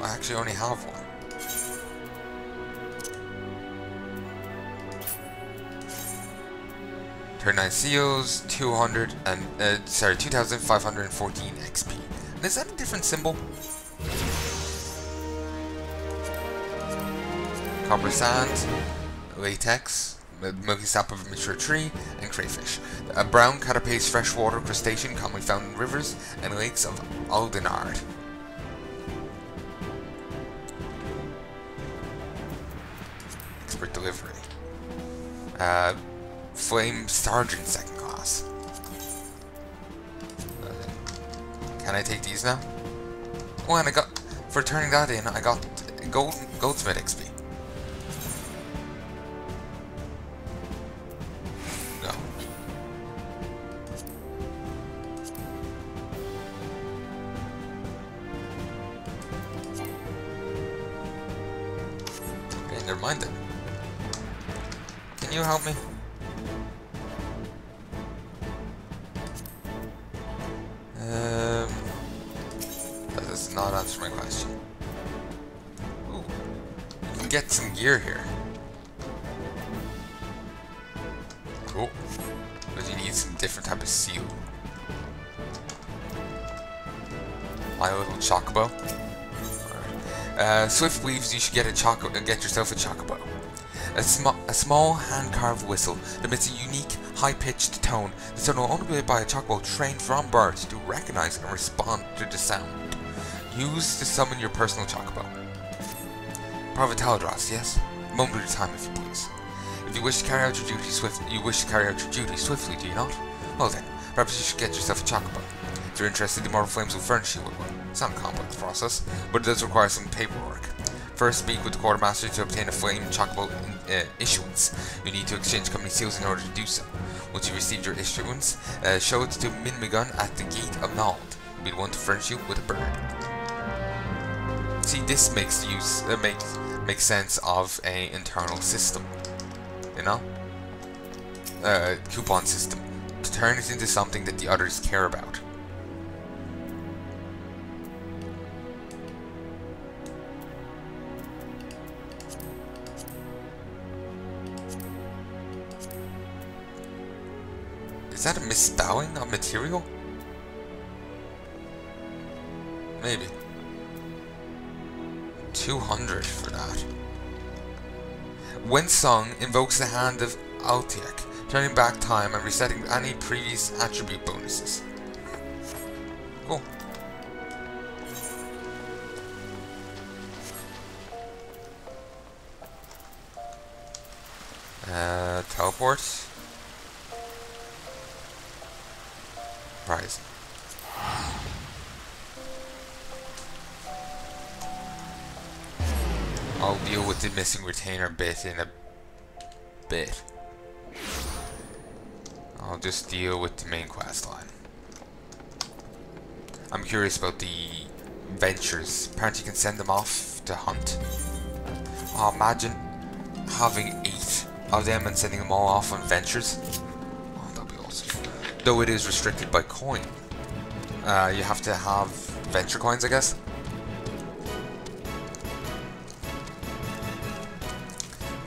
I actually only have one. Nine seals, 2,514 XP. And is that a different symbol? Copper sand, latex, milky sap of a mature tree, and crayfish. A brown carapace freshwater crustacean commonly found in rivers and lakes of Ul'dah. Expert delivery. Flame Sergeant second class. Can I take these now? Oh, and I got, for turning that in, I got goldsmith XP. No. Okay, never mind then. Can you help me? That does not answer my question. Ooh, you can get some gear here. Cool. But you need some different type of seal. My little chocobo. Swift weaves, you should get yourself a chocobo. A small hand-carved whistle that emits a unique, high-pitched tone. The sound will only be made by a chocobo trained from birth to recognize and respond to the sound. Use to summon your personal chocobo. Private Taladros, yes? A moment of time, if you please. If you wish to carry out your duty swiftly, do you not? Well then, perhaps you should get yourself a chocobo. If you're interested, the Immortal Flames will furnish you with one. It's not a complex process, but it does require some paperwork. First, speak with the quartermaster to obtain a flame chocobo issuance. You need to exchange company seals in order to do so. Once you receive your issuance, show it to Miqo'te at the gate of Nald'thal. He'll be the one to furnish you with a bird. See, this makes sense of a internal system. You know? Coupon system. To turn it into something that the others care about. Is that a misspelling of material? Maybe. 200 for that. When sung, invokes the hand of Ul'dah, turning back time and resetting any previous attribute bonuses. Cool. Teleport. Prize. I'll deal with the missing retainer bit in a bit. I'll just deal with the main quest line. I'm curious about the ventures. Apparently you can send them off to hunt. Oh, imagine having 8 of them and sending them all off on ventures. Oh, that'd be awesome. Though it is restricted by coin. You have to have venture coins, I guess.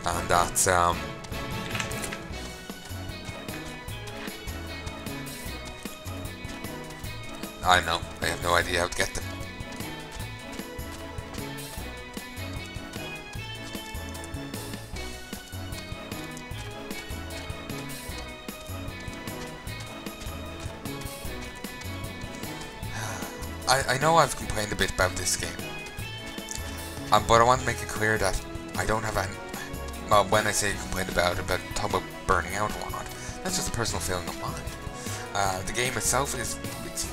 And that's I know, I have no idea how to get them. I know I've complained a bit about this game, but I want to make it clear that I don't have any. Well, when I say complain about talk about burning out and whatnot, that's just a personal feeling of mine. The game itself it's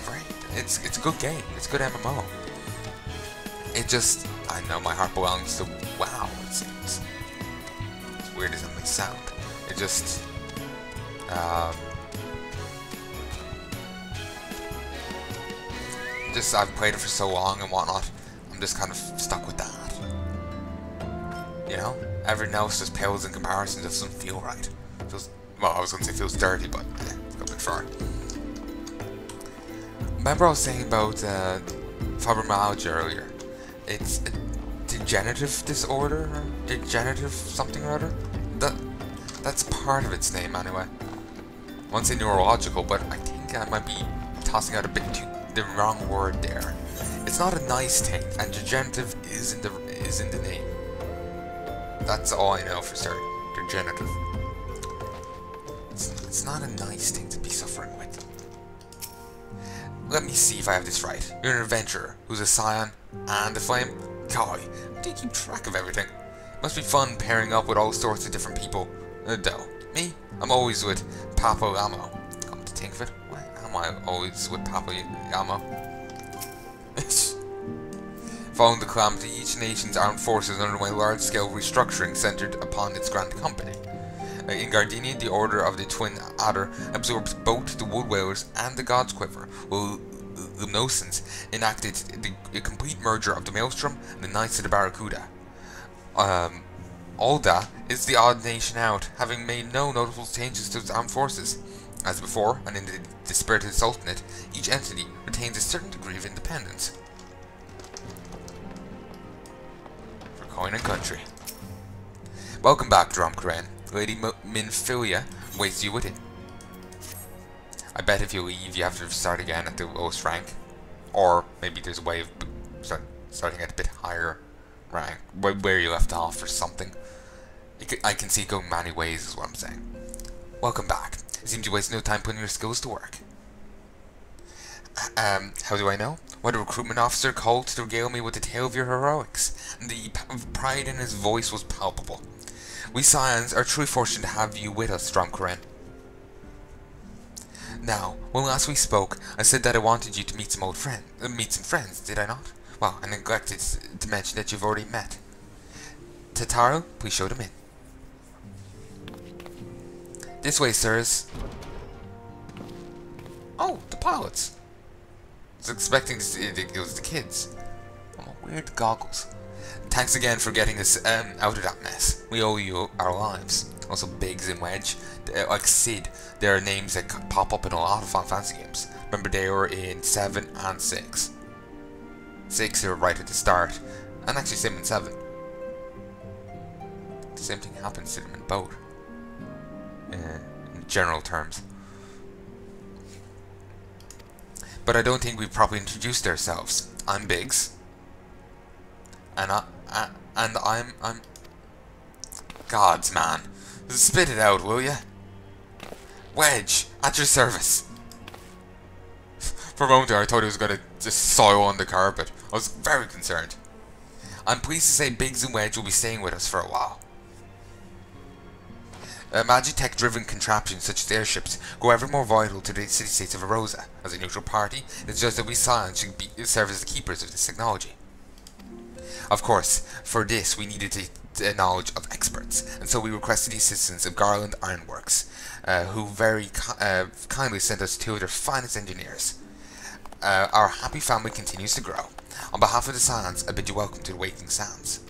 great. It's a good game. It's a good MMO. It just, I know my heart belongs to WoW. It's weird as it may sound. It just I've played it for so long and whatnot. I'm just kind of stuck with that. You know, everything else just pales in comparison. Doesn't feel right. Feels, well, I was going to say feels dirty, but yeah, it's a bit far. Remember I was saying about fibromyalgia earlier. It's a degenerative disorder, or degenerative something or other. That's part of its name anyway. I won't say neurological, but I think I might be tossing out the wrong word there. It's not a nice thing, and degenerative is in the name. That's all I know for certain. Degenerative. It's not a nice thing to be suffering with. Let me see if I have this right. You're an adventurer who's a scion and a flame. Golly, how do you keep track of everything? Must be fun pairing up with all sorts of different people. Though, me, I'm always with Papa Yamo. Come to think of it, why am I always with Papa Yamo? Following the calamity, each nation's armed forces underwent large-scale restructuring centered upon its grand company. In Gardenia, the Order of the Twin Adder absorbed both the Wood Whalers and the God's Quiver, while Lumnosans enacted the complete merger of the Maelstrom and the Knights of the Barracuda. Ul'dah is the odd nation out, having made no notable changes to its armed forces. As before, and in the dispirited Sultanate, each entity retains a certain degree of independence. For coin and country. Welcome back, Drumcrane. Lady Minfilia waits you with it. I bet if you leave, you have to start again at the lowest rank. Or maybe there's a way of starting at a bit higher rank, where you left off or something. I can see it going many ways is what I'm saying. Welcome back. It seems you waste no time putting your skills to work. How do I know? When a recruitment officer called to regale me with the tale of your heroics, and the pride in his voice was palpable. We Scions are truly fortunate to have you with us, Drumcrane. Now, when last we spoke, I said that I wanted you to meet some friends, did I not? Well, I neglected to mention that you've already met. Tataru, please show them in. This way, sirs. Oh, the pilots. I was expecting it was the kids. Oh, weird goggles. Thanks again for getting us out of that mess. We owe you our lives. Also, Biggs and Wedge, like Sid, there are names that pop up in a lot of Final Fantasy games. Remember, they were in 7 and 6. 6 they were right at the start, and actually same in 7. The same thing happens to them in both. In general terms. But I don't think we've properly introduced ourselves. I'm Biggs. And I'm Gods, man. Spit it out, will ya? Wedge, at your service. For a moment there, I thought he was going to just soil on the carpet. I was very concerned. I'm pleased to say Biggs and Wedge will be staying with us for a while. Magitech-driven contraptions such as airships grow ever more vital to the city-states of Erosa. As a neutral party, it's just that we Scions should serve as the keepers of this technology. Of course, for this we needed the knowledge of experts, and so we requested the assistance of Garland Ironworks, who very kindly sent us 2 of their finest engineers. Our happy family continues to grow. On behalf of the Scions, I bid you welcome to the Waking Sands.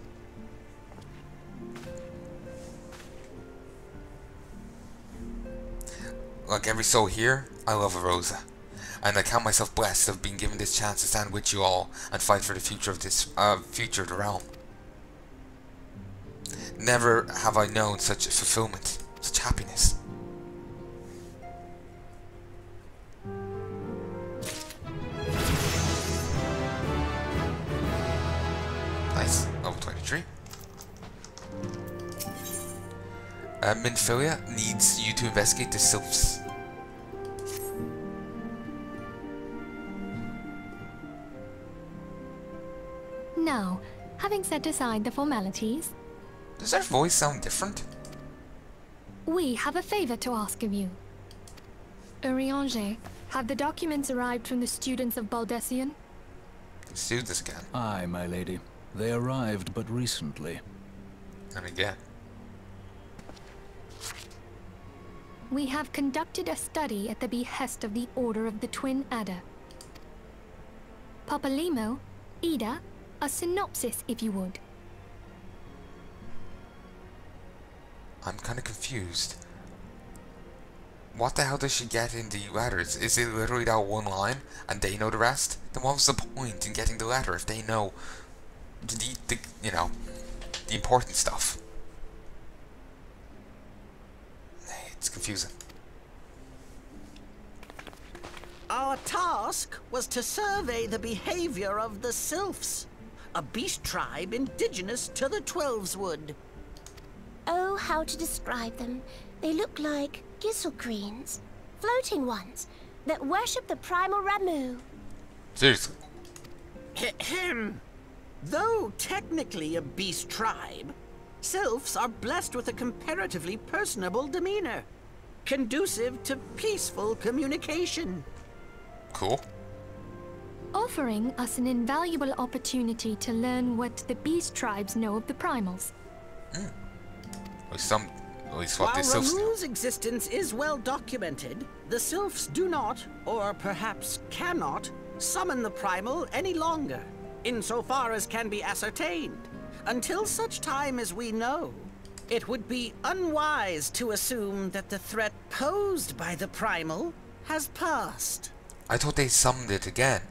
Like every soul here, I love Erosa, and I count myself blessed to have been given this chance to stand with you all and fight for the future of the realm. Never have I known such fulfillment, such happiness. Nice, level 23. Minfilia needs you to investigate the sylphs. Now, having set aside the formalities, does their voice sound different? we have a favor to ask of you. Urianger, have the documents arrived from the students of Baldessian? Students again. Aye, my lady. They arrived but recently. And again. We have conducted a study at the behest of the Order of the Twin Adder. Papalimo, Ida, a synopsis if you would. I'm kind of confused. What the hell does she get in the letters? Is it literally that one line and they know the rest? Then what was the point in getting the letter if they know you know, the important stuff. It's confusing. Our task was to survey the behavior of the Sylphs, a beast tribe indigenous to the Twelveswood. Oh, how to describe them. They look like gisselcreens, floating ones, that worship the primal Ramu. Seriously. Ahem. Though technically a beast tribe, Sylphs are blessed with a comparatively personable demeanor, conducive to peaceful communication. Cool. Offering us an invaluable opportunity to learn what the beast tribes know of the primals. At least what While the Sylphs know. Ramu's existence is well documented, the Sylphs do not, or perhaps cannot, summon the primal any longer, insofar as can be ascertained. Until such time as we know, it would be unwise to assume that the threat posed by the primal has passed. I thought they summoned it again.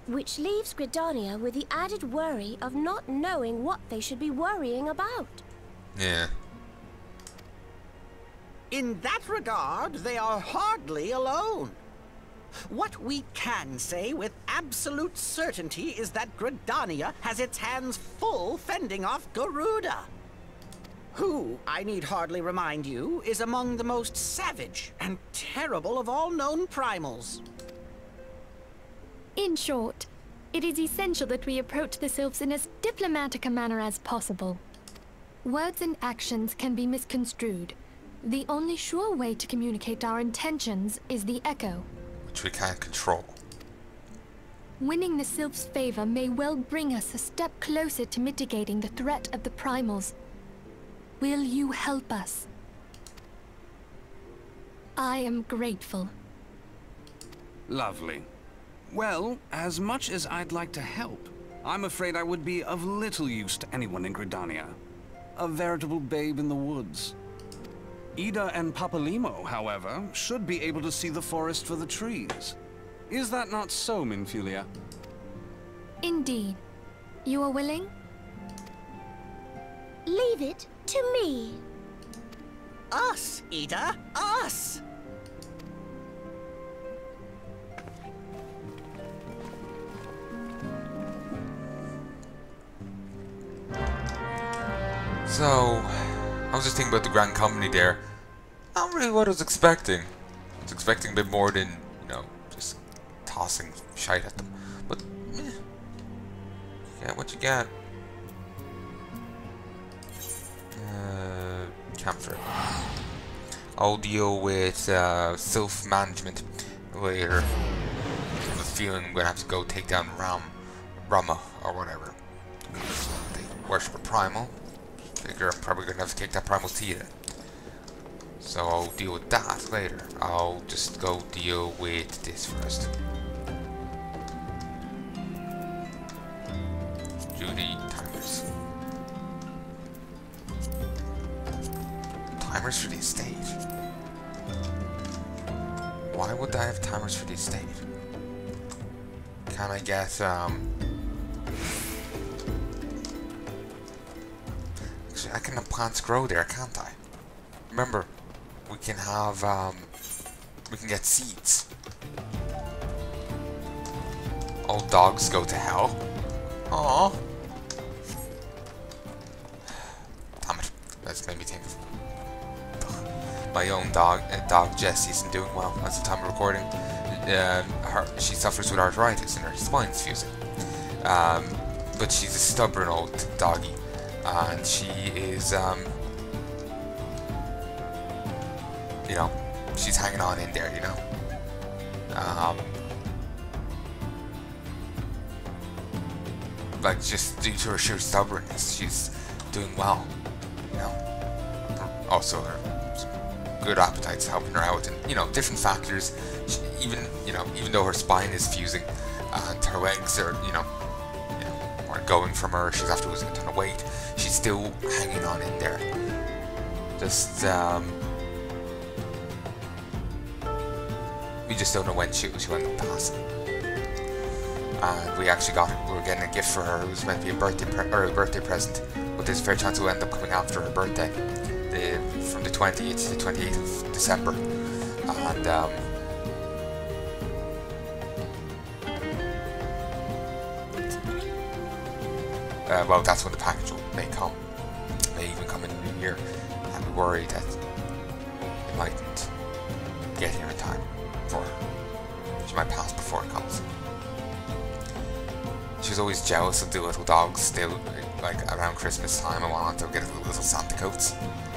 Which leaves Gridania with the added worry of not knowing what they should be worrying about. Yeah. In that regard, they are hardly alone. What we can say with absolute certainty is that Gridania has its hands full fending off Garuda, who, I need hardly remind you, is among the most savage and terrible of all known primals. In short, it is essential that we approach the Sylphs in as diplomatic a manner as possible. Words and actions can be misconstrued. The only sure way to communicate our intentions is the echo. Which we can't control. Winning the Sylphs' favor may well bring us a step closer to mitigating the threat of the primals. Will you help us? I am grateful. Lovely. Well, as much as I'd like to help, I'm afraid I would be of little use to anyone in Gridania. A veritable babe in the woods. Ida and Papalimo, however, should be able to see the forest for the trees. Is that not so, Minfilia? Indeed. You are willing? Leave it to me. Us, Ida, us! So, I was just thinking about the Grand Company there. Not really what I was expecting. I was expecting a bit more than, you know, just tossing shite at them. But, eh. Get what you get. Camphor. I'll deal with self-management later. I have a feeling I'm gonna have to go take down Rama, or whatever. They worship a primal. Figure I'm probably gonna have to kick that primal's teeth in. So I'll deal with that later. I'll just go deal with this first. Judy timers. Timers for the estate. Why would I have timers for the estate? Can I get actually, I can have plants grow there, can't I? Remember, we can have we can get seeds. All dogs go to hell. Aww. Damn it. That's made me think of my own dog. Dog Jessie isn't doing well as the time of recording. She suffers with arthritis and her spine's fusing. But she's a stubborn old doggy, and she is you know, she's hanging on in there, you know. Like, just due to her sheer stubbornness, she's doing well, you know. Also, her good appetite's helping her out, and, you know, different factors. She, even though her spine is fusing, and her legs are, aren't going from her, she's after losing a ton of weight, she's still hanging on in there. Just, we just don't know when she will end up passing. and we actually we were getting a gift for her. It was meant to be a birthday present, but there's a fair chance it will end up coming after her birthday, from the 20th to the 28th of December, and well, that's when the package may come. It may even come in the new year, and we worry that it mightn't get here in time for her. She might pass before it comes. She was always jealous of the little dogs still, like around Christmas time. I wanted to get little Santa coats,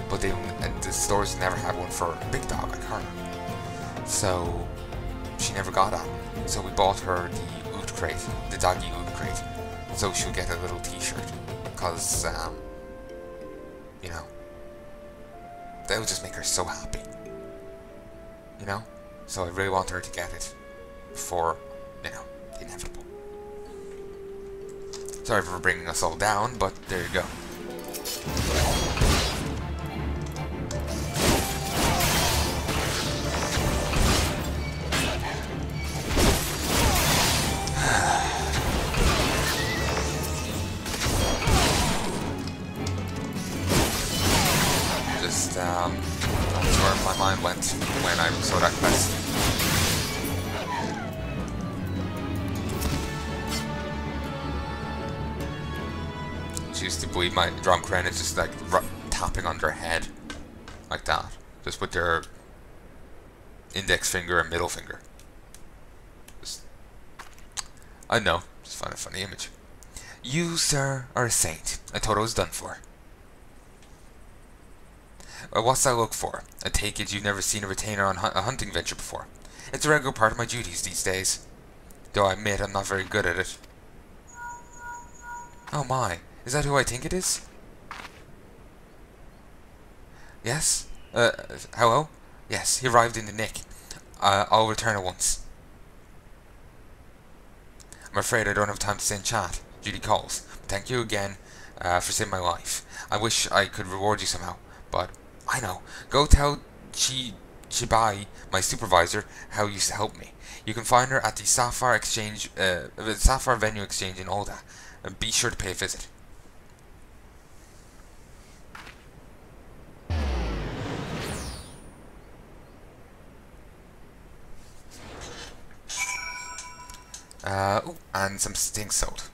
but the stores never had one for a big dog like her. So she never got that. So we bought her the Oot crate, the doggy Oot crate, so she'll get a little t-shirt, because, you know, that would just make her so happy. You know? So I really want her to get it before, you know, the inevitable. Sorry for bringing us all down, but there you go. Just, that's where my mind went when I saw that quest. She used to believe my drum crane is just like tapping on her head, like that, just with their index finger and middle finger. Just, I know, just find a funny image. You, sir, are a saint. I thought I was done for. What's that look for? I take it you've never seen a retainer on a hunting venture before. It's a regular part of my duties these days, though I admit I'm not very good at it. Oh my. Is that who I think it is? Yes? Hello? Yes, he arrived in the nick. I'll return at once. I'm afraid I don't have time to stay and chat. Judy calls. Thank you again for saving my life. I wish I could reward you somehow, but I know. Go tell Chibai, my supervisor, how you helped me. You can find her at the Sapphire Exchange, the Sapphire Venue Exchange in Ul'dah. Be sure to pay a visit. Ooh, and some stink salt.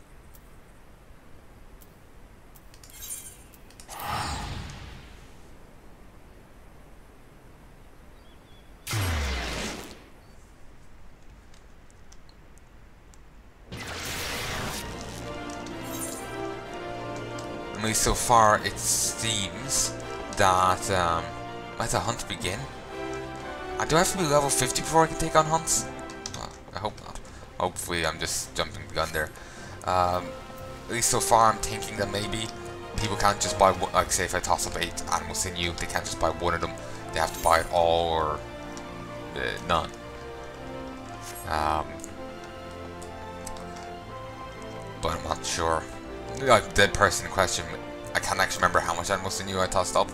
At least so far, it seems that let the hunt begin. Do I have to be level 50 before I can take on hunts? Well, I hope not. Hopefully I'm just jumping the gun there. At least so far I'm thinking that maybe people can't just buy, like say if I toss up 8 animal sinew, they can't just buy one of them. They have to buy it all or none. But I'm not sure. Like the person in question, I can't actually remember how much animal sinew I tossed up.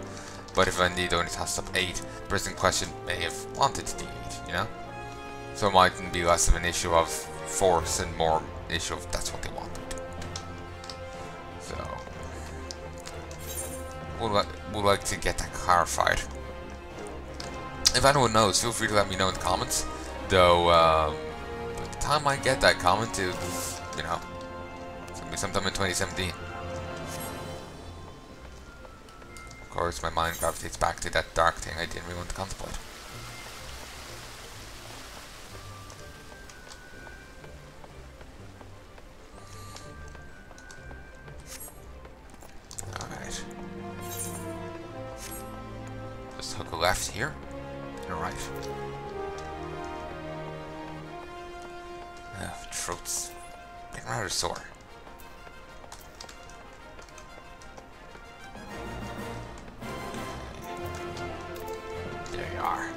But if I indeed only tossed up 8, the person in question may have wanted to do 8, you know? So it mightn't be less of an issue of force and more issue of that's what they wanted. So we'll like to get that clarified. If anyone knows, feel free to let me know in the comments. Though by the time I get that comment, it was, you know, it's gonna be sometime in 2017. Of course, my mind gravitates back to that dark thing I didn't really want to contemplate. Hook a left here and a right. Throat's getting rather sore. There you are.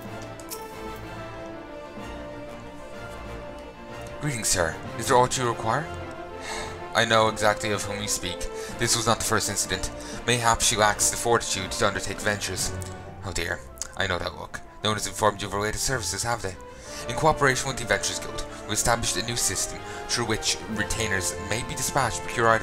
Greetings, sir. Is there aught you require? I know exactly of whom you speak. This was not the first incident. Mayhap she lacks the fortitude to undertake ventures. Oh dear, I know that look. No one has informed you of related services, have they? In cooperation with the Adventurers Guild, we established a new system through which retainers may be dispatched pure items